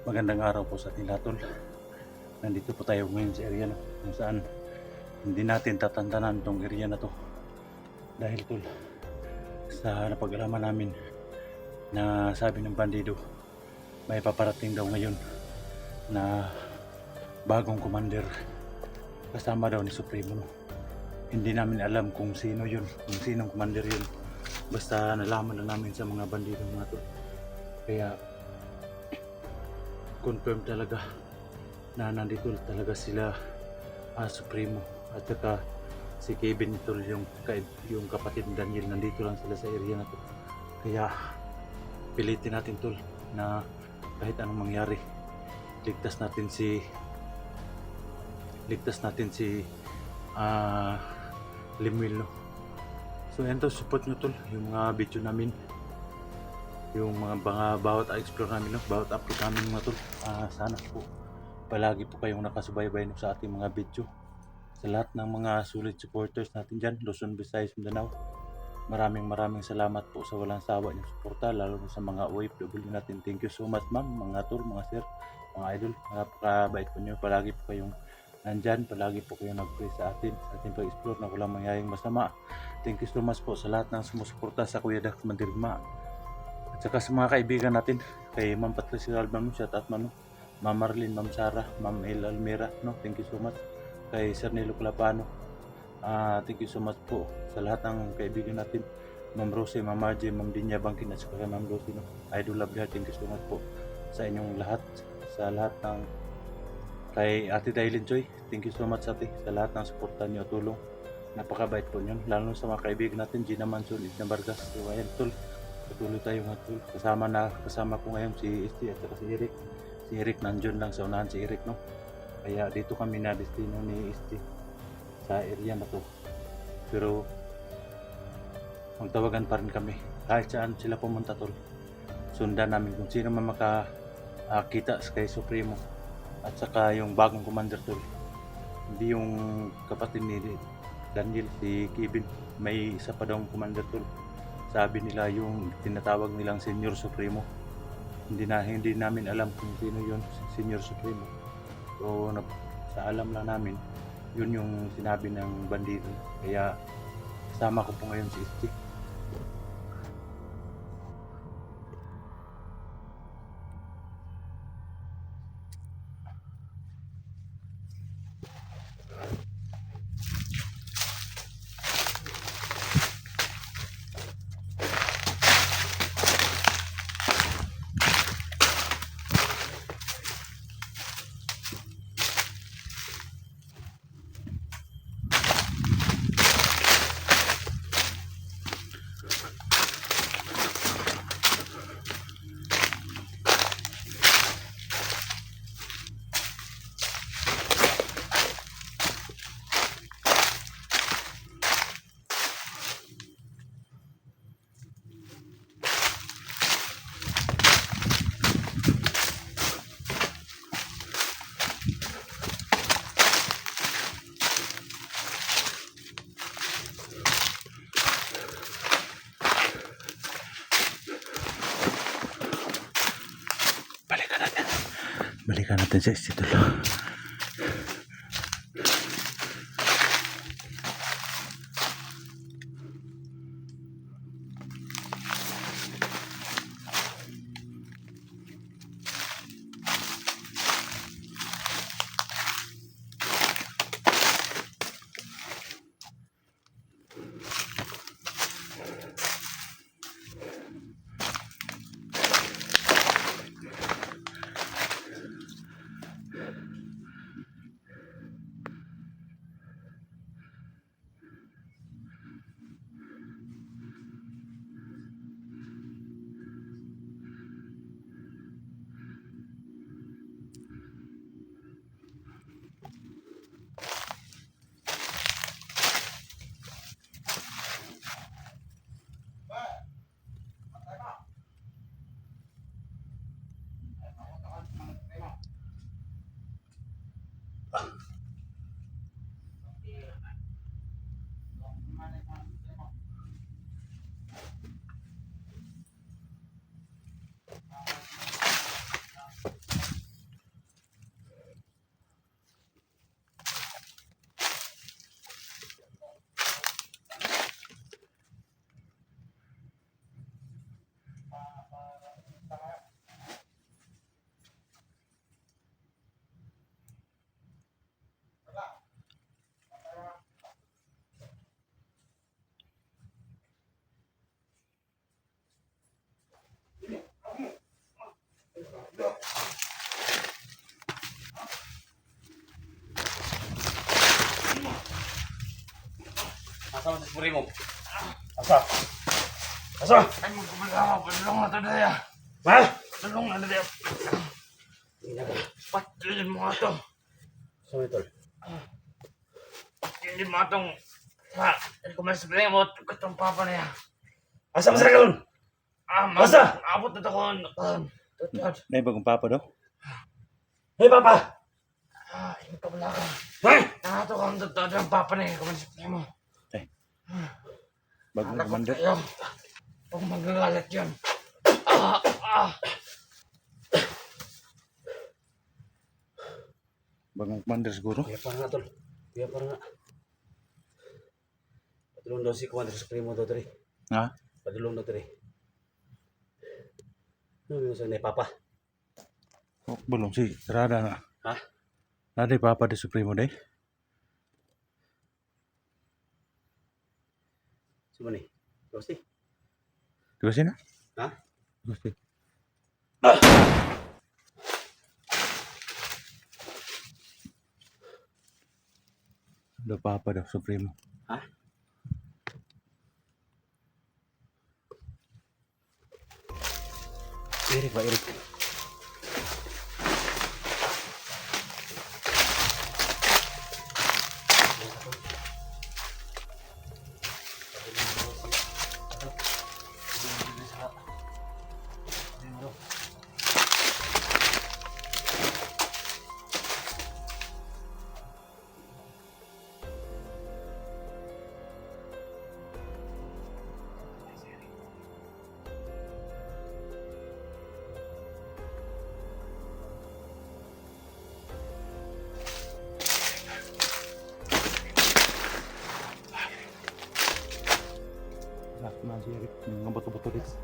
Magandang araw po sa ating lahat, tol. Nandito po tayo ngayon sa area kung saan hindi natin tatantanan tong area na to. Dahil tol, sa napag-alaman namin na sabi ng bandido, may paparating daw ngayon na bagong commander kasama daw ni Supremo. Hindi namin alam kung sino yun, kung sinong commander yun. Basta nalaman na namin sa mga bandido mga tol. Kaya confirm talaga na nandito talaga sila, Supremo at saka si Kevin tol, yung kapatid ni Daniel, nandito lang sila sa area na to. Kaya pilitin natin tol na kahit anong mangyari, ligtas natin si Lemuel, no? So yan tol, support nyo tol yung mga video namin, yung mga bawat explore namin, no? Bawat upload namin mga tol. Sana po palagi po kayong nakasubaybay sa ating mga video. Sa lahat ng mga solid supporters natin dyan, Luzon, Visayas, Mindanao, maraming salamat po sa walang sawa niyong suporta, lalo na sa mga OFW natin. Thank you so much ma'am, mga tol, mga sir, mga idol. Napakabait po nyo, palagi po kayong nandyan, palagi po kayong nag-pray sa atin pag-explore na walang mangyaring masama. Thank you so much po sa lahat ng sumusuporta sa Kuya Dax Mandirigma. At saka sa mga kaibigan natin, kay Ma'am Patricia Alban, shout out ma'am, Ma'am Marlene, Ma'am Sarah, Ma'am El Almira, no? Thank you so much. Kay Sir Nilo Clapano, thank you so much po sa lahat ng kaibigan natin, Ma'am Rose, Ma'am Margie, Ma'am Dinya Bangkin, at saka Ma'am Rose, no? Idol love you, thank you so much po sa inyong lahat, sa lahat ng kay Ate Dailin Joy, thank you so much ate sa lahat ng suporta niyo, tulong. Napakabait po niyo, lalo sa mga kaibigan natin, Gina Manson, Edna Vargas, so ayan tol, patuloy tayo mga tol. Kasama ko ngayon si ST at saka si Eric. Si Eric nandun lang sa unahan, si Eric, no? Kaya dito kami na destino ni ST sa area na to. Pero magtawagan pa rin kami kahit saan sila pumunta tol. Sundan namin kung sino man makakita kay Supremo at saka yung bagong commander tol. Hindi yung kapatid ni Daniel, si Kevin, may isa pa daw commander tol. Sabi nila yung tinatawag nilang Senior Supremo. Hindi namin alam kung sino yun, Senior Supremo. So sa alam lang namin, yun yung sinabi ng bandido. Kaya kasama ko po ngayon si ST. Balikan natin sa ST tol. Asa mo sa Supremo? Asa? Asa? Ay, magkabala, padulong na ito daya. Ha? Padulong na daya. Patilin mo nga ito. Sorry, tol. Patilin mo itong sa kumasipin mo itong papa niya. Asa mo sa kalon? Basta! Abot na ito ko. May bagong papa daw. Hey, Papa! Yung kabala ka. Ha? Nakato ka ang totoo ng papa niya. Kumasipin mo. Bagong Lagot commander. kayo. Huwag magagalit yun. Bagong commander siguro. Kaya para nga, tol. Kaya para nga. Padulong daw si Commander Supremo daw, tari. Ha? Padulong daw, tari. Ano yung sa ni Papa? Oh, belum sih. Rada na. Ha? Rada papa di Supremo deh. Sino ni? Pasti. Terus na? Ha? Terus sih. Ada papa dah Supremo. Ha? Erik, Pak Erik. Nah, si Erik yang betul-betul itu.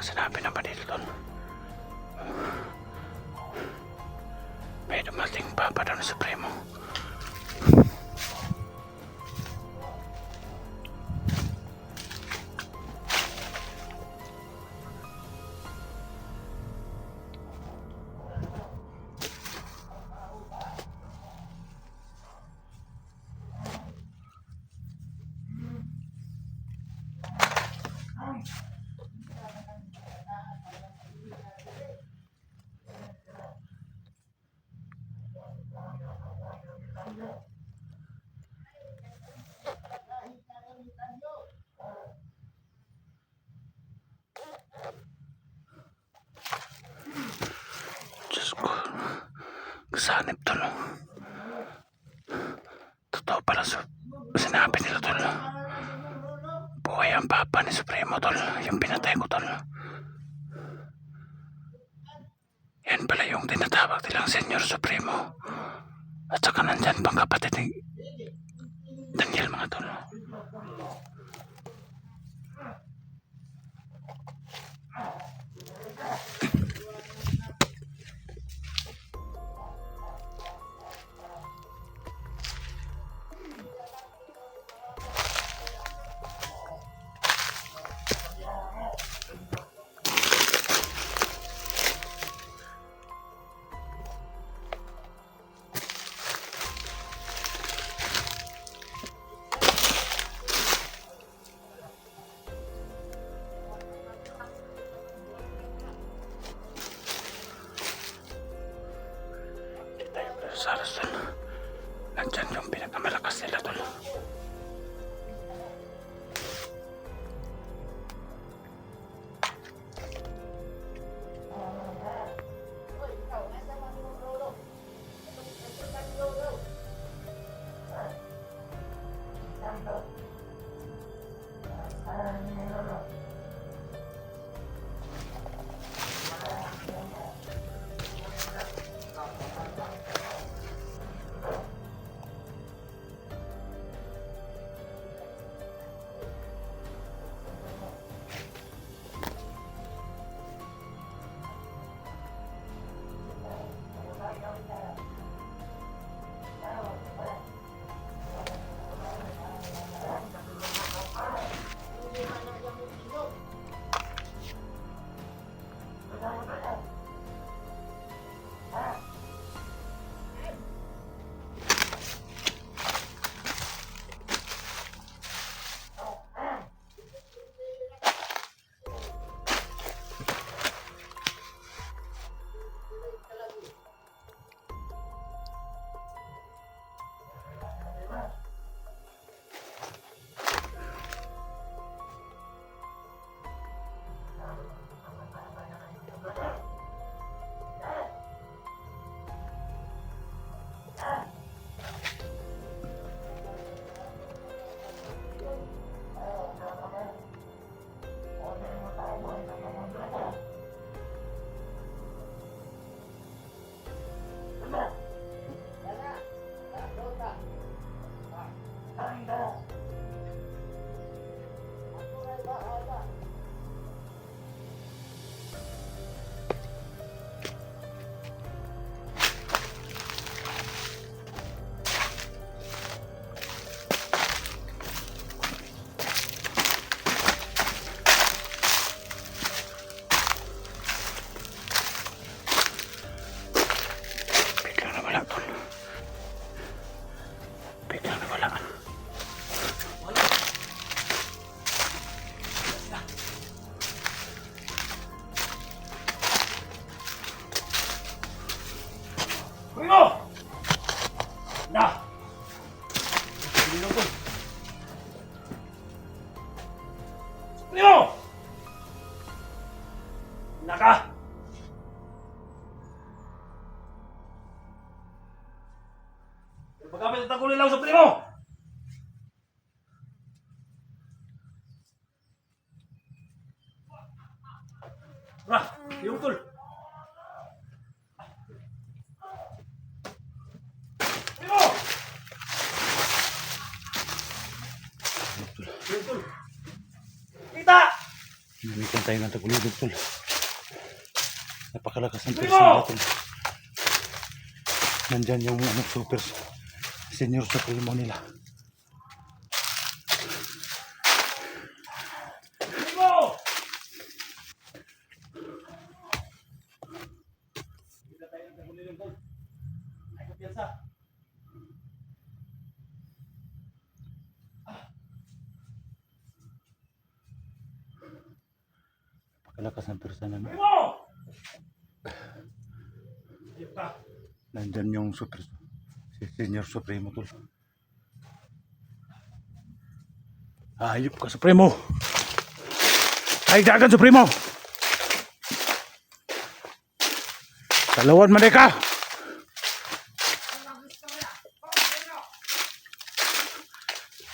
Sinabi naman dito doon. May dumating papa doon sa Supremo. Sanip tol. Totoo pala sinabi nila tol. Buhay ang papa ni Supremo tol. Yung pinatay ko tol. Yan pala yung tinatawag nilang Senyor Supremo. At saka nandyan pang kapatid ni Daniel mga tol. Saras tol. Nandyan yung pinakamalakas nila tol. Naka! Pagkapit at kulay lang sa primo! Ra! Yung tol! Primo! Yung tol! Kita! Namitan tayo ng tagulubog tol. Napakalakas ng Primo! persona tol. Nandyan yung super Senyor Supremo nila. Primo! Kita tayo ng kulay lang tol. Ay kapiyansa. Napakalakas ng persona nila. Primo! Ayop ka. Nandyan yung Senyor Supremo tol. Ayop ka Supremo. Ay dagan Supremo. Talawan man ka.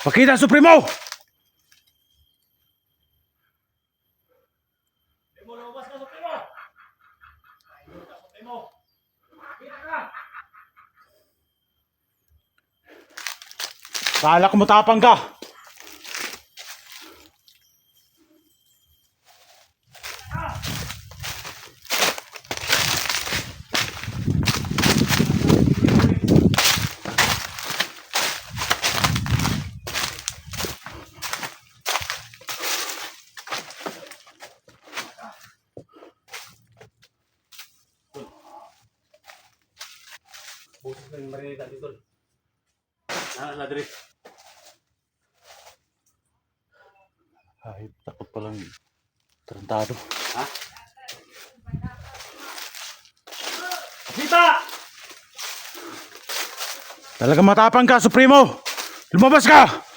Pakita, Supremo! Supremo, lumabas ka, Supremo! Ayun ka, Supremo! Kita ka! Kala ko matapang ka. Busis na yung marinita dito. Ladri. Ay, takot palang tarantado. Ha? Kita! Talaga matapang ka, Supremo! Lumabas ka!